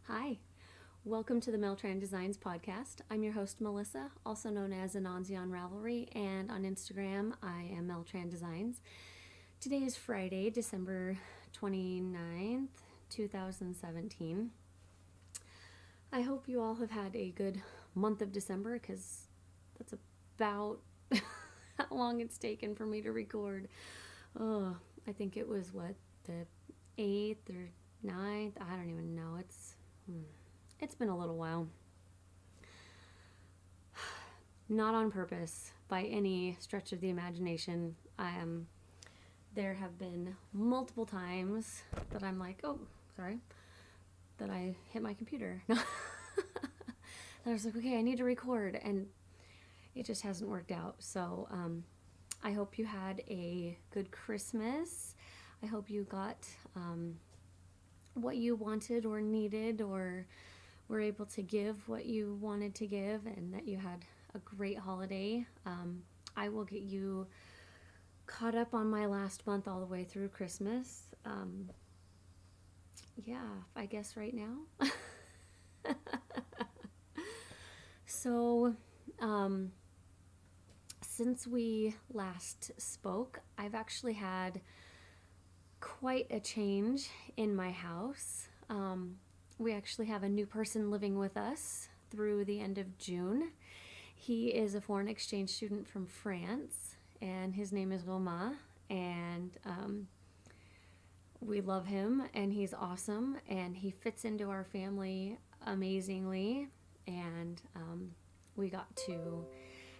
Hi, welcome to the Tran Designs podcast. I'm your host, Melissa, also known as Anansi on Ravelry, and on Instagram, I am Tran Designs. Today is Friday, December 29th, 2017. I hope you all have had a good month of December because that's about how long it's taken for me to record. Oh, I think it was the 8th or 9th? I don't even know. It's been a little while. Not on purpose by any stretch of the imagination. There have been multiple times that I'm like, oh, sorry, that I hit my computer. And I was like, okay, I need to record, and it just hasn't worked out. So I hope you had a good Christmas. I hope you got what you wanted or needed, or were able to give what you wanted to give, and that you had a great holiday. I will get you caught up on my last month all the way through Christmas. Yeah, I guess right now. So, since we last spoke, I've actually had quite a change in my house. We actually have a new person living with us through the end of June. He is a foreign exchange student from France, and his name is Romain, and we love him, and he's awesome, and he fits into our family amazingly, and we got to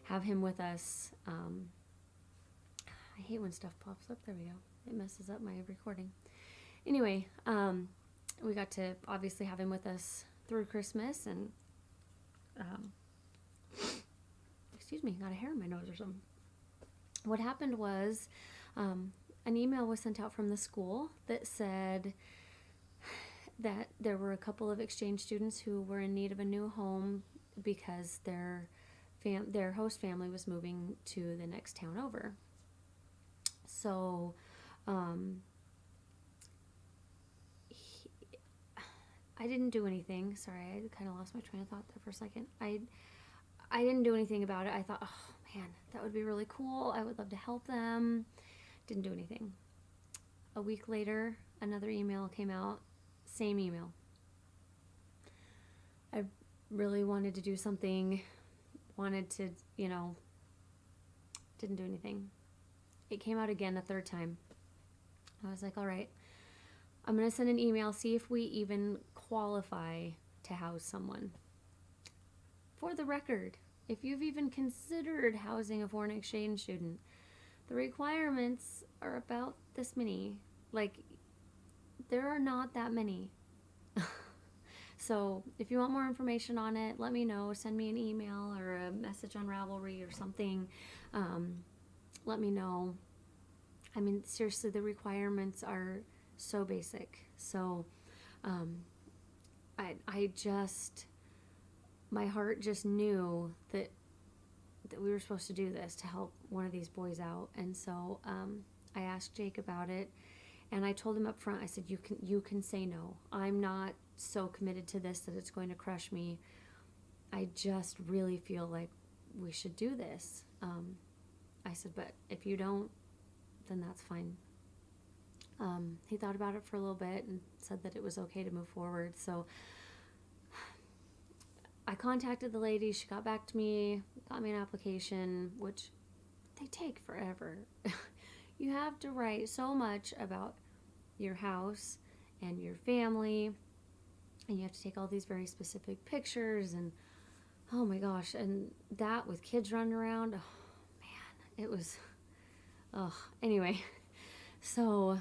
have him with us. I hate when stuff pops up. There we go. It messes up my recording. Anyway, we got to obviously have him with us through Christmas, and excuse me, got a hair in my nose or something. What happened was an email was sent out from the school that said that there were a couple of exchange students who were in need of a new home because their host family was moving to the next town over. So I didn't do anything. Sorry, I kind of lost my train of thought there for a second. I didn't do anything about it. I thought, oh man, that would be really cool. I would love to help them. Didn't do anything. A week later, another email came out. Same email. I really wanted to do something. Wanted to, didn't do anything. It came out again a third time. I was like, all right, I'm going to send an email, see if we even qualify to house someone. For the record, if you've even considered housing a foreign exchange student, the requirements are about this many. Like, there are not that many. So if you want more information on it, let me know. Send me an email or a message on Ravelry or something. Let me know. I mean, seriously, the requirements are so basic. So I just, my heart just knew that we were supposed to do this to help one of these boys out. And so I asked Jake about it, and I told him up front, I said, you can say no. I'm not so committed to this that it's going to crush me. I just really feel like we should do this. I said, but if you don't, then that's fine. He thought about it for a little bit and said that it was okay to move forward. So I contacted the lady. She got back to me, got me an application, which they take forever. You have to write so much about your house and your family, and you have to take all these very specific pictures, and oh my gosh, and that with kids running around, oh man, it was, anyway, so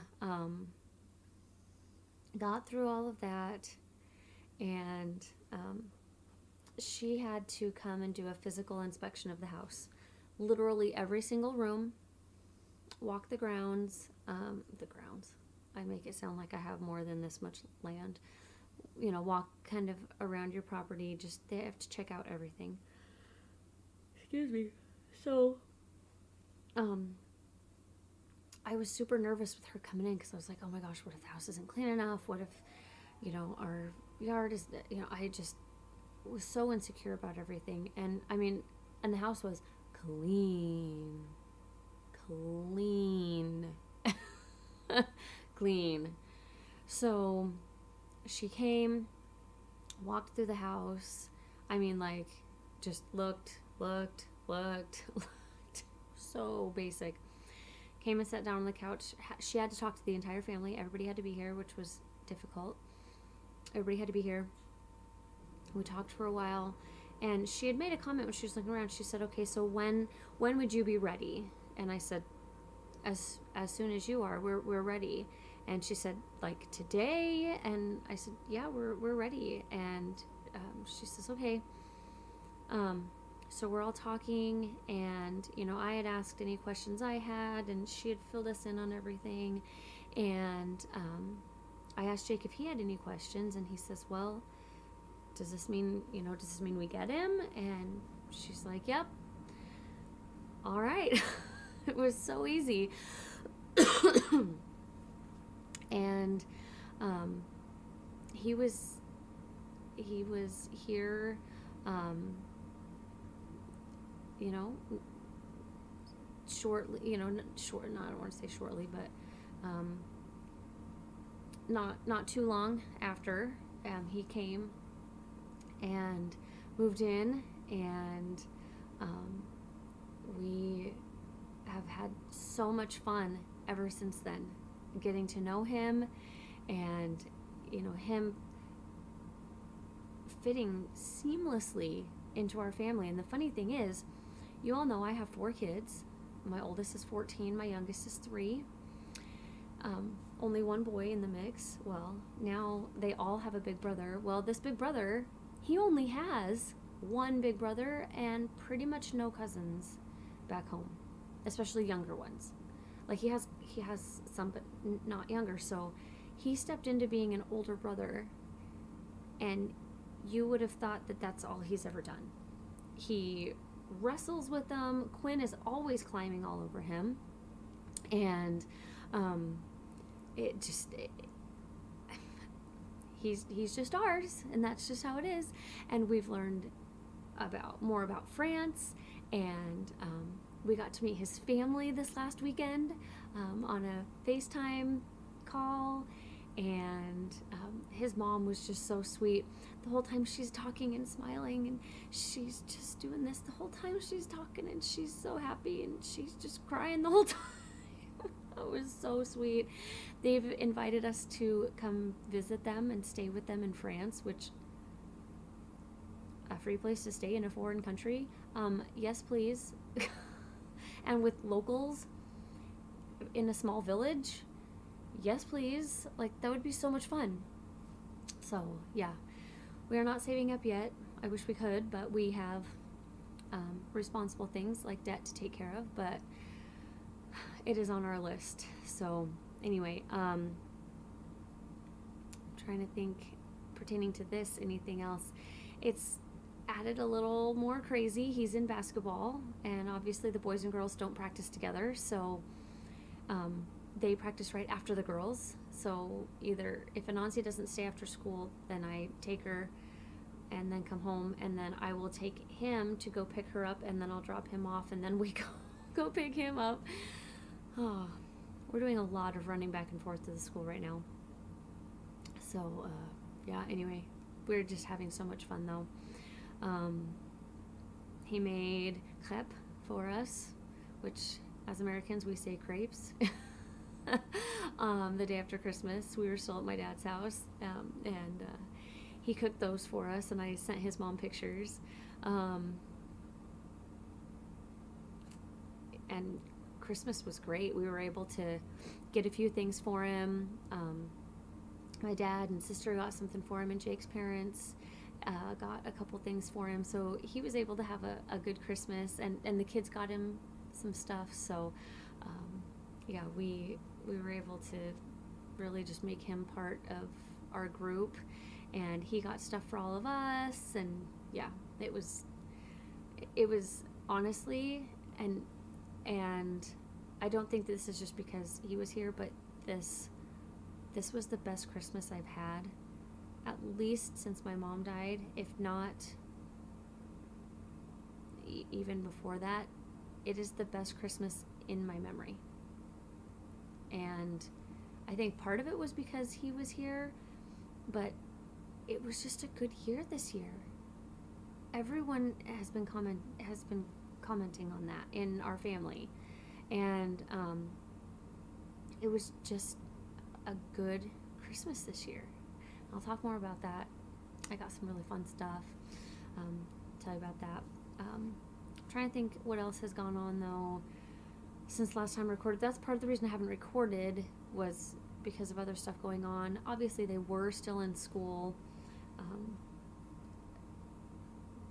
got through all of that, and she had to come and do a physical inspection of the house. Literally every single room, walk the grounds. I make it sound like I have more than this much land. Walk kind of around your property. Just, they have to check out everything. Excuse me. So, I was super nervous with her coming in because I was like, oh my gosh, what if the house isn't clean enough? What if, our yard is, I just was so insecure about everything. And I mean, and the house was clean, clean, clean. So she came, walked through the house. I mean, like, just looked. So basic. Came and sat down on the couch. She had to talk to the entire family. Everybody had to be here, which was difficult. Everybody had to be here. We talked for a while, and she had made a comment when she was looking around. She said, "Okay, so when would you be ready?" And I said, "As soon as you are. We're ready." And she said, "Like today?" And I said, "Yeah, we're ready." And she says, "Okay." So we're all talking, and I had asked any questions I had, and she had filled us in on everything. And I asked Jake if he had any questions, and he says, "Well, does this mean we get him?" And she's like, "Yep." All right. It was so easy. And he was here, shortly, I don't want to say shortly, but not too long after he came and moved in, and we have had so much fun ever since then, getting to know him, and him fitting seamlessly into our family. And the funny thing is, you all know I have 4 kids. My oldest is 14, my youngest is 3. Only one boy in the mix. Well, now they all have a big brother. Well, this big brother, he only has one big brother and pretty much no cousins back home, especially younger ones. Like he has some, but not younger. So he stepped into being an older brother, and you would have thought that that's all he's ever done. He wrestles with them. Quinn is always climbing all over him, and he's just ours, and that's just how it is. And we've learned more about France, and we got to meet his family this last weekend on a FaceTime call, and his mom was just so sweet. The whole time she's talking and smiling, and she's just doing this the whole time she's talking, and she's so happy, and she's just crying the whole time. It was so sweet. They've invited us to come visit them and stay with them in France, which, a free place to stay in a foreign country. Yes, please. And with locals in a small village. Yes, please. Like, that would be so much fun. So, yeah. We are not saving up yet. I wish we could, but we have responsible things like debt to take care of, but it is on our list. So, anyway, trying to think pertaining to this, anything else. It's added a little more crazy. He's in basketball, and obviously the boys and girls don't practice together, so they practice right after the girls. So either if Anansi doesn't stay after school, then I take her and then come home, and then I will take him to go pick her up, and then I'll drop him off, and then we go pick him up. Oh, we're doing a lot of running back and forth to the school right now. So yeah, anyway, we're just having so much fun though. He made crepe for us, which as Americans we say crepes. The day after Christmas, we were still at my dad's house, and he cooked those for us, and I sent his mom pictures. And Christmas was great. We were able to get a few things for him. My dad and sister got something for him, and Jake's parents got a couple things for him. So he was able to have a good Christmas, and the kids got him some stuff. So yeah, we were able to really just make him part of our group, and he got stuff for all of us. And yeah, it was honestly, and I don't think this is just because he was here, but this was the best Christmas I've had at least since my mom died, if not even before that. It is the best Christmas in my memory. And I think part of it was because he was here, but it was just a good year this year. Everyone has been commenting on that in our family, and it was just a good Christmas this year. I'll talk more about that. I got some really fun stuff. Tell you about that. I'm trying to think what else has gone on though since last time I recorded. That's part of the reason I haven't recorded, was because of other stuff going on. Obviously they were still in school,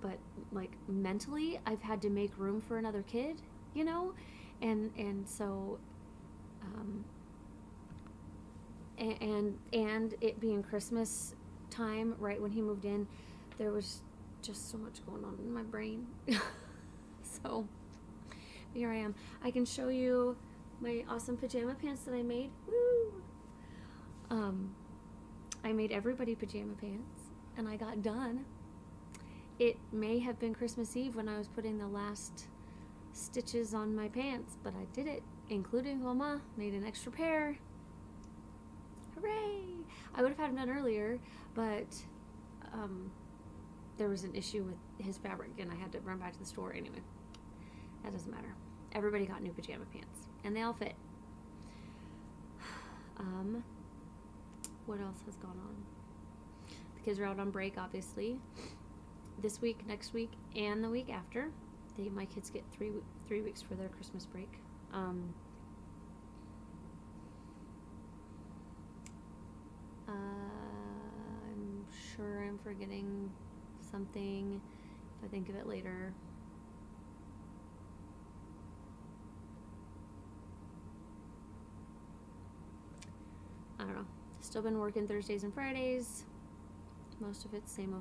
but like mentally I've had to make room for another kid, you know, and so and it being Christmas time right when he moved in, there was just so much going on in my brain. So here I am. I can show you my awesome pajama pants that I made. Woo! I made everybody pajama pants, and I got done. It may have been Christmas Eve when I was putting the last stitches on my pants, but I did it, including Mama made an extra pair. Hooray! I would have had them done earlier, but there was an issue with his fabric, and I had to run back to the store anyway. That doesn't matter. Everybody got new pajama pants, and they all fit. What else has gone on? The kids are out on break, obviously. This week, next week, and the week after. My kids get 3 weeks for their Christmas break. I'm sure I'm forgetting something. If I think of it later. I don't know. Still been working Thursdays and Fridays. Most of it's same-o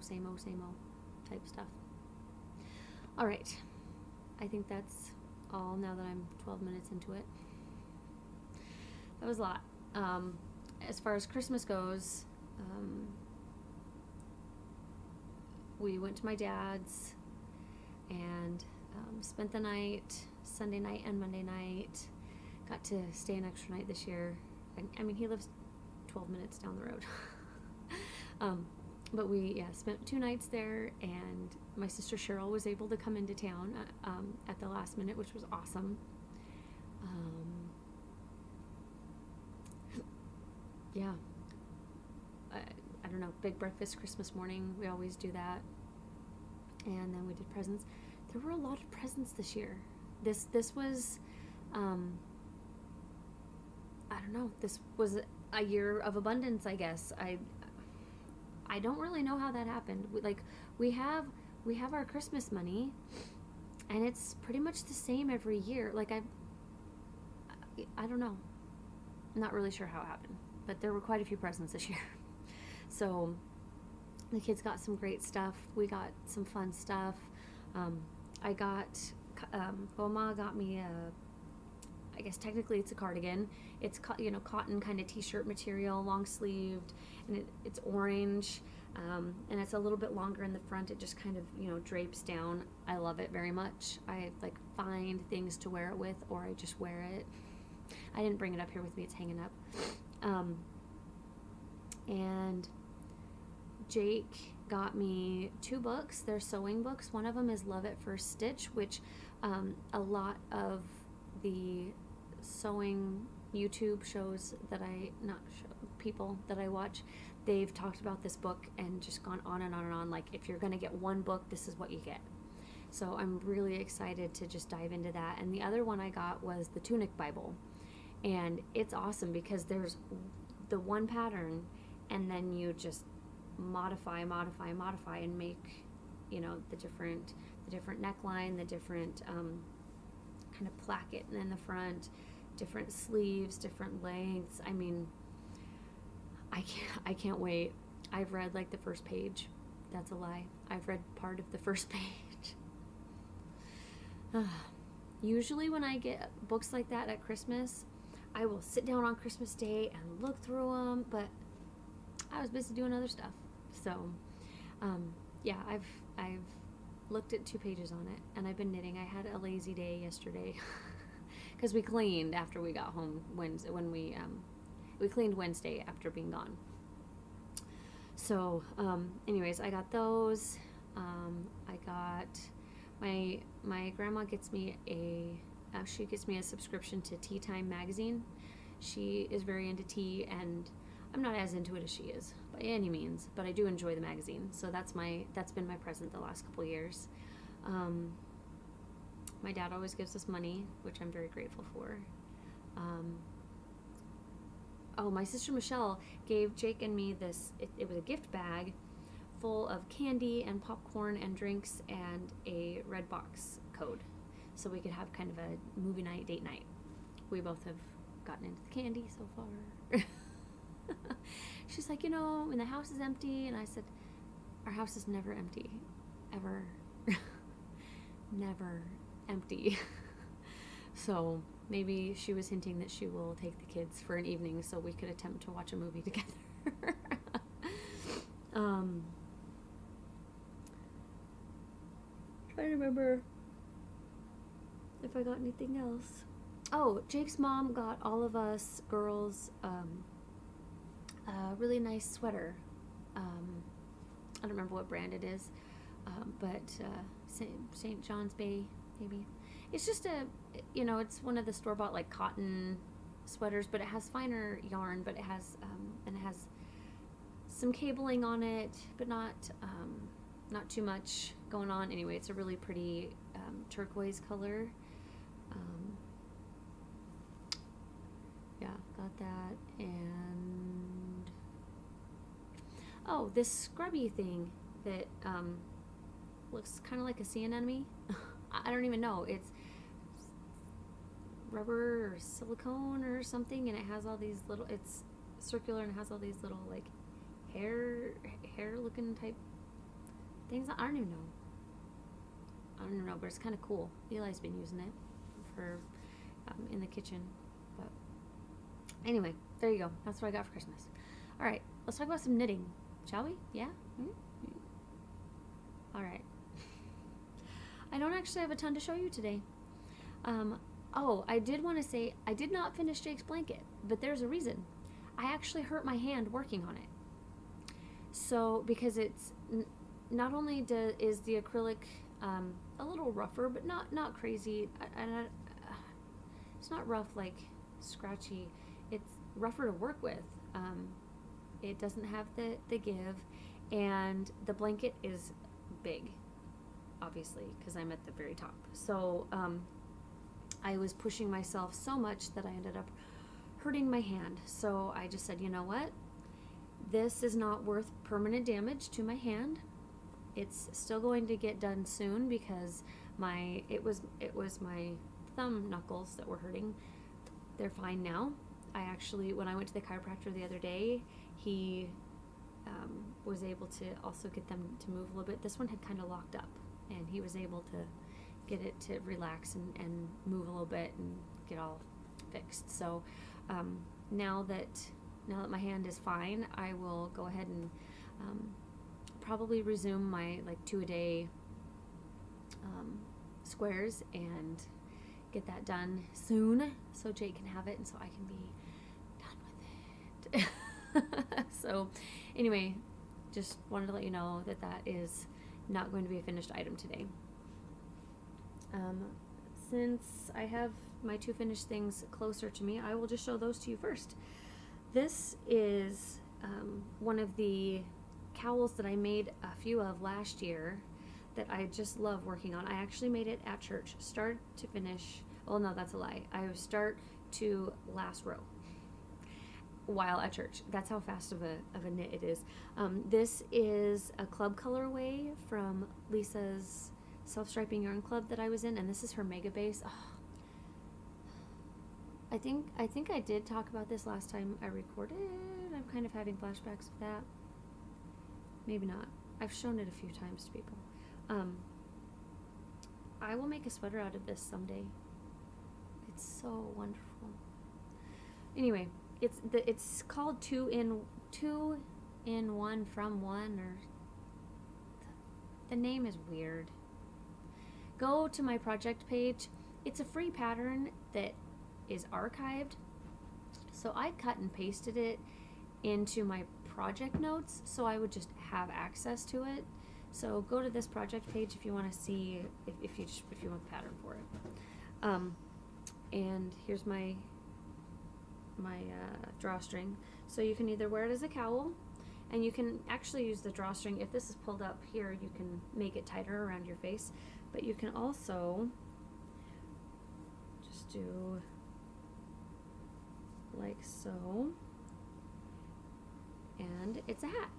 type stuff. All right. I think that's all now that I'm 12 minutes into it. That was a lot. As far as Christmas goes, we went to my dad's and spent the night, Sunday night and Monday night. Got to stay an extra night this year. I mean, he lives 12 minutes down the road. But we spent 2 nights there, and my sister Cheryl was able to come into town at the last minute, which was awesome. I don't know, big breakfast Christmas morning. We always do that. And then we did presents. There were a lot of presents this year. This was, I don't know, this was a year of abundance, I guess. I don't really know how that happened. We have our Christmas money, and it's pretty much the same every year. Like I don't know. I'm not really sure how it happened, but there were quite a few presents this year. So the kids got some great stuff. We got some fun stuff. Mama got me I guess technically it's a cardigan. It's cotton kind of t-shirt material, long sleeved, and it's orange, and it's a little bit longer in the front. It just kind of drapes down. I love it very much. I find things to wear it with, or I just wear it. I didn't bring it up here with me. It's hanging up. And Jake got me 2 books. They're sewing books. One of them is Love at First Stitch, which a lot of the sewing YouTube shows that people that I watch, they've talked about this book and just gone on and on and on. Like, if you're going to get one book, this is what you get. So I'm really excited to just dive into that. And the other one I got was the Tunic Bible. And it's awesome because there's the one pattern, and then you just modify and make the different neckline, the different kind of placket in the front, different sleeves, different lengths. I mean, I can't wait. I've read the first page. That's a lie. I've read part of the first page. Usually when I get books like that at Christmas, I will sit down on Christmas Day and look through them, but I was busy doing other stuff. So, yeah, I've looked at 2 pages on it, and I've been knitting. I had a lazy day yesterday because we cleaned after we got home Wednesday. When we cleaned Wednesday after being gone. So, anyways, I got those. I got my grandma gets me she gets me a subscription to Tea Time magazine. She is very into tea, and I'm not as into it as she is by any means, but I do enjoy the magazine. So that's been my present the last couple years. My dad always gives us money, which I'm very grateful for. My sister Michelle gave Jake and me this. It was a gift bag full of candy and popcorn and drinks and a red box code, so we could have kind of a movie night, date night. We both have gotten into the candy so far. She's like, when the house is empty, and I said, our house is never empty, ever. Never empty. So maybe she was hinting that she will take the kids for an evening so we could attempt to watch a movie together. Trying to remember if I got anything else. Oh, Jake's mom got all of us girls a really nice sweater. I don't remember what brand it is, but St. John's Bay, maybe. It's just it's one of the store-bought like cotton sweaters, but it has finer yarn, but it has some cabling on it, but not too much going on. Anyway, it's a really pretty turquoise color. Yeah, got that. And this scrubby thing that looks kind of like a sea anemone. I don't even know. It's rubber or silicone or something, and it has all these little. It's circular and it has all these little like hair looking type things. I don't even know, but it's kind of cool. Eli's been using it for in the kitchen. But anyway, there you go. That's what I got for Christmas. All right, let's talk about some knitting, shall we? Yeah? Mm-hmm. All right. I don't actually have a ton to show you today. I did want to say I did not finish Jake's blanket, but there's a reason. I actually hurt my hand working on it. So, because it's not only is the acrylic a little rougher, but not crazy. It's not rough like scratchy. It's rougher to work with. It doesn't have the give, and the blanket is big, obviously, because I'm at the very top. So I was pushing myself so much that I ended up hurting my hand. So I just said, you know what? This is not worth permanent damage to my hand. It's still going to get done soon because it was my thumb knuckles that were hurting. They're fine now. When I went to the chiropractor the other day, he was able to also get them to move a little bit. This one had kind of locked up, and he was able to get it to relax and move a little bit and get all fixed. So now that my hand is fine, I will go ahead and probably resume my 2-a-day squares and get that done soon so Jake can have it and so I can be done with it. So anyway, just wanted to let you know that is not going to be a finished item today. Since I have my 2 finished things closer to me, I will just show those to you first. This is one of the cowls that I made a few of last year that I just love working on. I actually made it at church, start to finish. Well, no, that's a lie. I start to last row while at church. That's how fast of a knit it is. This is a club colorway from Lisa's self-striping yarn club that I was in, and this is her mega base. Oh, I think I did talk about this last time I recorded. I'm kind of having flashbacks of that. Maybe not. I've shown it a few times to people. I will make a sweater out of this someday. It's so wonderful. Anyway, it's called 2 in in one from one, or the name is weird. Go to my project page. It's a free pattern that is archived. So I cut and pasted it into my project notes so I would just have access to it. So go to this project page if you want to see if you want the pattern for it. And here's my drawstring. So you can either wear it as a cowl, and you can actually use the drawstring. If this is pulled up here, you can make it tighter around your face, but you can also just do like so, and it's a hat.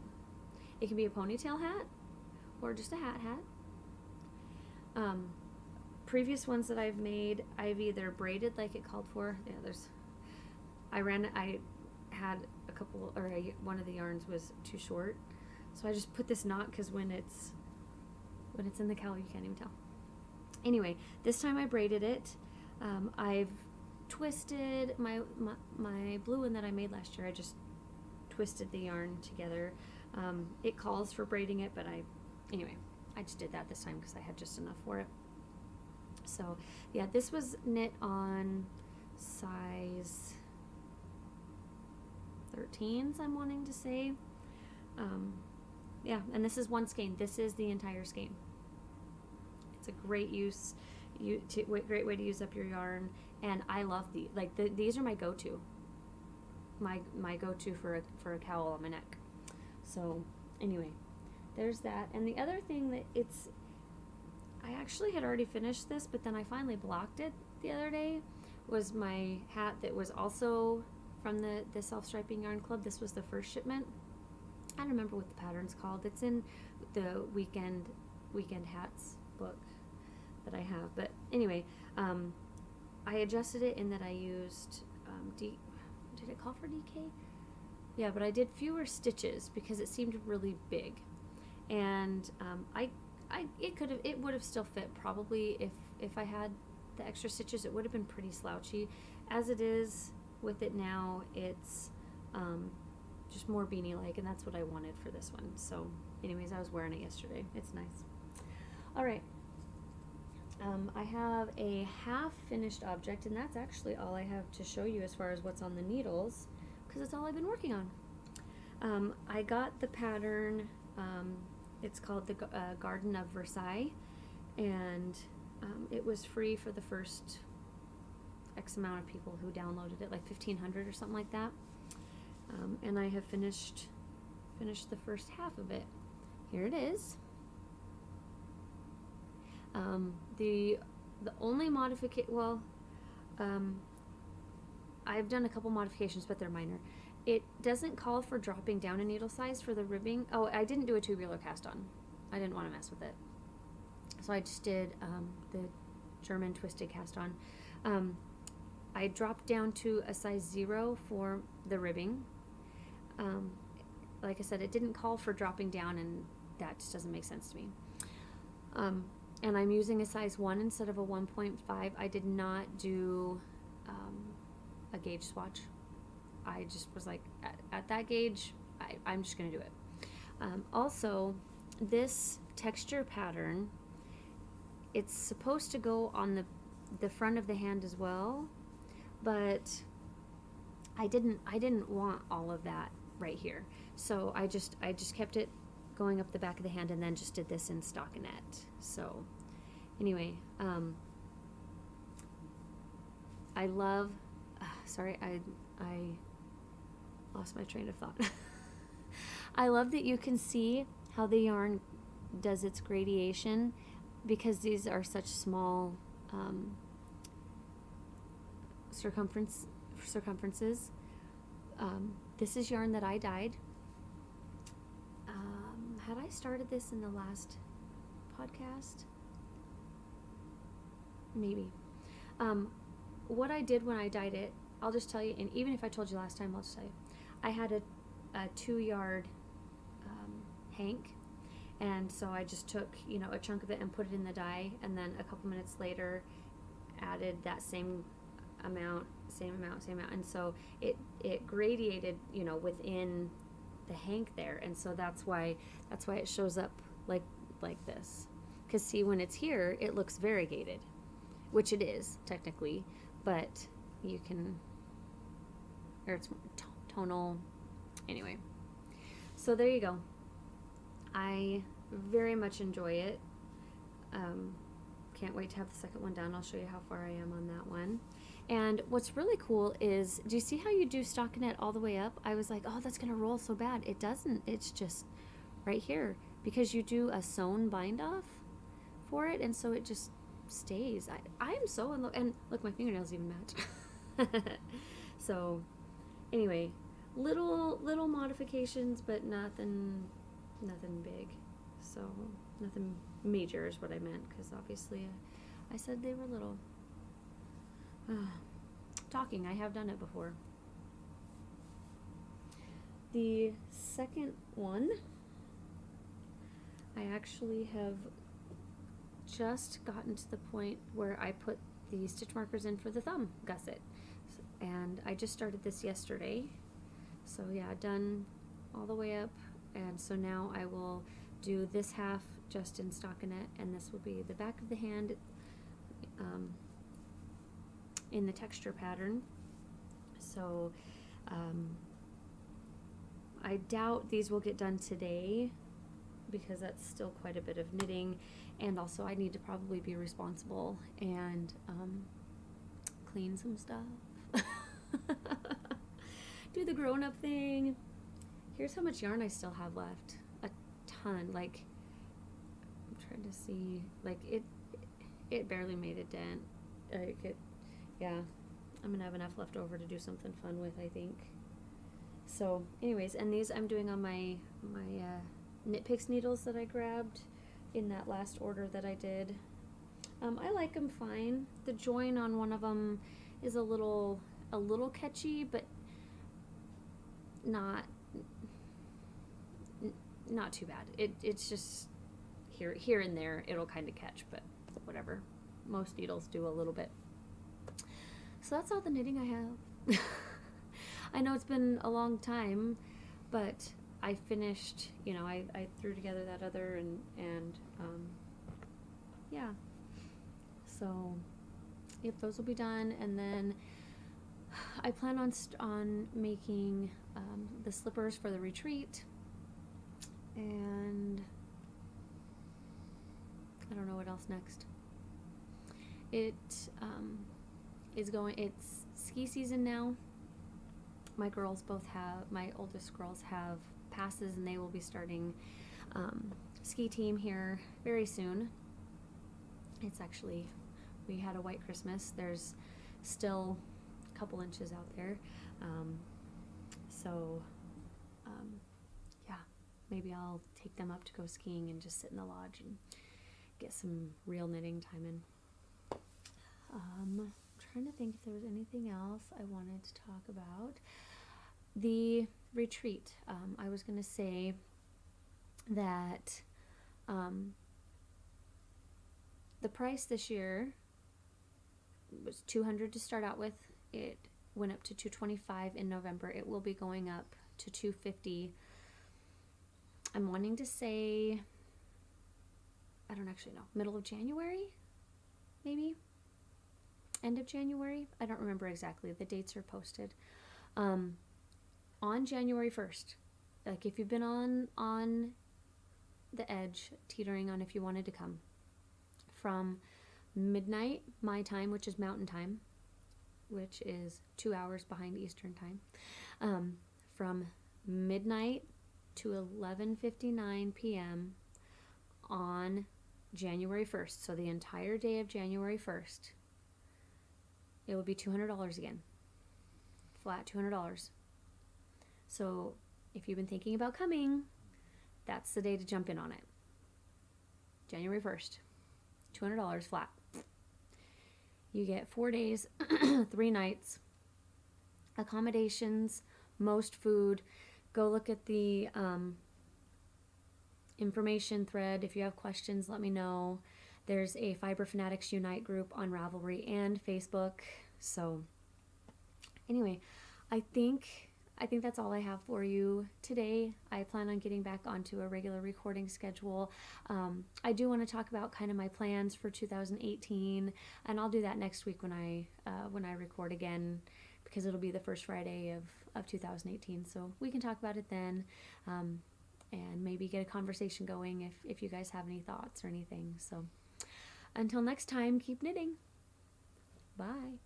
It can be a ponytail hat or just a hat. Previous ones that I've made, I've either braided like it called for. Yeah, I had a couple, or one of the yarns was too short, so I just put this knot, because when it's in the cowl you can't even tell. Anyway, this time I braided it. I've twisted my blue one that I made last year. I just twisted the yarn together. It calls for braiding it, but anyway, I just did that this time because I had just enough for it. So yeah, this was knit on size 13s, I'm wanting to say. Yeah, and this is one skein. This is the entire skein. It's a great great way to use up your yarn, and I love these are my go-to. My go-to for a cowl on my neck. So anyway, there's that. And the other thing that I actually had already finished this, but then I finally blocked it the other day, was my hat that was also from the Self-Striping Yarn Club. This was the first shipment. I don't remember what the pattern's called. It's in the weekend hats book that I have. But anyway, I adjusted it in that I used did it call for DK? Yeah, but I did fewer stitches because it seemed really big, and it would have still fit probably if I had the extra stitches. It would have been pretty slouchy. As it is with it now, it's just more beanie-like, and that's what I wanted for this one. So anyways, I was wearing it yesterday. It's nice. All right. I have a half-finished object, and that's actually all I have to show you as far as what's on the needles, because it's all I've been working on. I got the pattern, it's called the Garden of Versailles, and it was free for the first X amount of people who downloaded it, like 1,500 or something like that. And I have finished the first half of it. Here it is. The only modification, I've done a couple modifications, but they're minor. It doesn't call for dropping down a needle size for the ribbing. Oh, I didn't do a tubular cast on. I didn't want to mess with it. So I just did the German twisted cast on. I dropped down to a size 0 for the ribbing. Like I said, it didn't call for dropping down, and that just doesn't make sense to me. And I'm using a size 1 instead of a 1.5. I did not do a gauge swatch. I just was like, at that gauge, I'm just going to do it. Also, this texture pattern, it's supposed to go on the front of the hand as well, but I didn't want all of that right here. So I just kept it going up the back of the hand, and then just did this in stockinette. So anyway, I love, sorry, I lost my train of thought. I love that you can see how the yarn does its gradation, because these are such small circumferences. This is yarn that I dyed. Had I started this in the last podcast? Maybe. What I did when I dyed it, I'll just tell you, and even if I told you last time, I'll just tell you. I had a 2-yard hank, and so I just took, a chunk of it and put it in the dye, and then a couple minutes later added that same amount, and so it gradiated, within the hank there, and so that's why it shows up like this. Because see, when it's here, it looks variegated, which it is technically, but you can, or it's tonal. Anyway, so there you go. I very much enjoy it. Can't wait to have the second one done. I'll show you how far I am on that one. And what's really cool is, do you see how you do stockinette all the way up? I was like, oh, that's going to roll so bad. It doesn't. It's just right here, because you do a sewn bind off for it, and so it just stays. I am so in love. And look, my fingernails even match. So anyway, little modifications, but nothing big. So nothing major is what I meant, because obviously I said they were little. Talking, I have done it before. The second one, I actually have just gotten to the point where I put the stitch markers in for the thumb gusset, and I just started this yesterday. So yeah, done all the way up, and so now I will do this half just in stockinette, and this will be the back of the hand in the texture pattern. So I doubt these will get done today, because that's still quite a bit of knitting, and also I need to probably be responsible and clean some stuff. Do the grown-up thing. Here's how much yarn I still have left. A ton. Like, I'm trying to see, like it barely made a dent. Like yeah, I'm gonna have enough left over to do something fun with, I think. So anyways, and these I'm doing on my Knit Picks needles that I grabbed in that last order that I did. I like them fine. The join on one of them is a little catchy, but not too bad. It's just here and there it'll kind of catch, but whatever. Most needles do a little bit. So that's all the knitting I have. I know it's been a long time, but I finished, I threw together that other and yeah. So yep, those will be done, and then I plan on making the slippers for the retreat, and I don't know what else next. It's ski season now. My oldest girls have passes, and they will be starting ski team here very soon. It's actually, we had a white Christmas. There's still a couple inches out there. Yeah, maybe I'll take them up to go skiing and just sit in the lodge and get some real knitting time in. I'm trying to think if there was anything else I wanted to talk about. The retreat. I was going to say that the price this year was $200 to start out with. It went up to $225 in November. It will be going up to $250. I'm wanting to say, I don't actually know, middle of January, maybe end of January. I don't remember exactly. The dates are posted. On January 1st, like if you've been on the edge, teetering on if you wanted to come, from midnight my time, which is mountain time, which is 2 hours behind Eastern time, from midnight to 11:59 p.m. on January 1st, so the entire day of January 1st, it would be $200 again. Flat $200. So if you've been thinking about coming, that's the day to jump in on it. January 1st, $200 flat. You get 4 days, 3 nights, accommodations, most food. Go look at the information thread. If you have questions, let me know. There's a Fiber Fanatics Unite group on Ravelry and Facebook. So anyway, I think I think that's all I have for you today. I plan on getting back onto a regular recording schedule. I do want to talk about kind of my plans for 2018, and I'll do that next week when I record again, because it'll be the first Friday of 2018. So we can talk about it then, and maybe get a conversation going if you guys have any thoughts or anything. So until next time, keep knitting. Bye.